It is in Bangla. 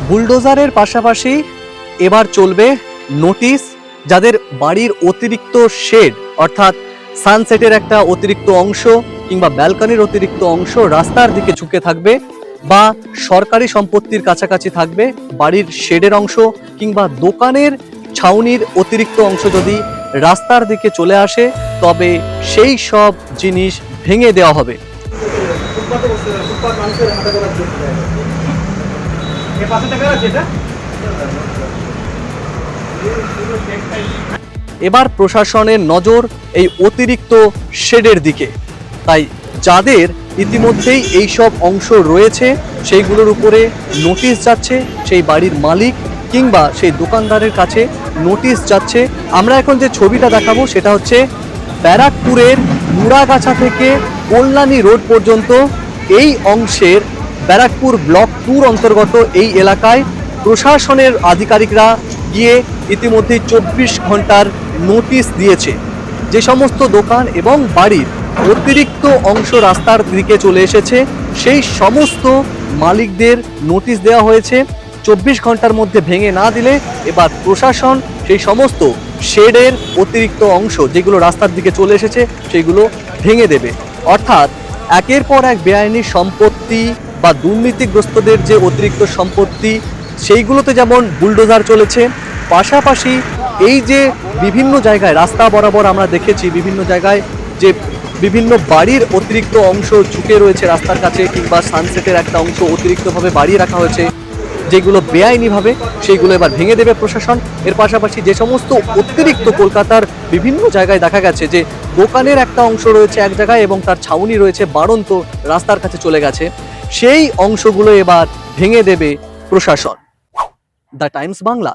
বুলডোজারের পাশাপাশি এবার চলবে নোটিশ, যাদের বাড়ির অতিরিক্ত শেড অর্থাৎ সানসেটের একটা অতিরিক্ত অংশ কিংবা ব্যালকনির অতিরিক্ত অংশ রাস্তার দিকে ঝুঁকে থাকবে বা সরকারি সম্পত্তির কাছাকাছি থাকবে, বাড়ির শেডের অংশ কিংবা দোকানের ছাউনির অতিরিক্ত অংশ যদি রাস্তার দিকে চলে আসে তবে সেই সব জিনিস ভেঙে দেওয়া হবে। এবার প্রশাসনের নজর এই অতিরিক্ত শেডের দিকে, তাই যাদের ইতিমধ্যেই এই সব অংশ রয়েছে সেইগুলোর উপরে নোটিশ যাচ্ছে, সেই বাড়ির মালিক কিংবা সেই দোকানদারের কাছে নোটিশ যাচ্ছে। আমরা এখন যে ছবিটা দেখাবো সেটা হচ্ছে ব্যারাকপুরের মুড়াগাছা থেকে কল্যাণী রোড পর্যন্ত এই অংশের ব্যারাকপুর ব্লক 2 অন্তর্গত এই এলাকায় প্রশাসনের আধিকারিকরা গিয়ে ইতিমধ্যেই 24 ঘন্টার নোটিশ দিয়েছে। যে সমস্ত দোকান এবং বাড়ির অতিরিক্ত অংশ রাস্তার দিকে চলে এসেছে সেই সমস্ত মালিকদের নোটিশ দেওয়া হয়েছে। 24 ঘন্টার মধ্যে ভেঙে না দিলে এবার প্রশাসন সেই সমস্ত শেডের অতিরিক্ত অংশ যেগুলো রাস্তার দিকে চলে এসেছে সেগুলো ভেঙে দেবে। অর্থাৎ একের পর এক বেআইনি সম্পত্তি বা দুর্নীতিগ্রস্তদের যে অতিরিক্ত সম্পত্তি সেইগুলোতে যেমন বুলডোজার চলেছে, পাশাপাশি এই যে বিভিন্ন জায়গায় রাস্তা বরাবর আমরা দেখেছি বিভিন্ন জায়গায় যে বিভিন্ন বাড়ির অতিরিক্ত অংশ ঝুঁকে রয়েছে রাস্তার কাছে কিংবা সানসেটের একটা অংশ অতিরিক্তভাবে বাড়িয়ে রাখা হয়েছে যেগুলো বেআইনিভাবে, সেইগুলো এবার ভেঙে দেবে প্রশাসন। এর পাশাপাশি যে সমস্ত অতিরিক্ত কলকাতার বিভিন্ন জায়গায় দেখা গেছে যে দোকানের একটা অংশ রয়েছে এক জায়গায় এবং তার ছাউনি রয়েছে বাড়ন্ত রাস্তার কাছে চলে গেছে, সেই অংশগুলো এবার ভেঙে দেবে প্রশাসন। The Times Bangla.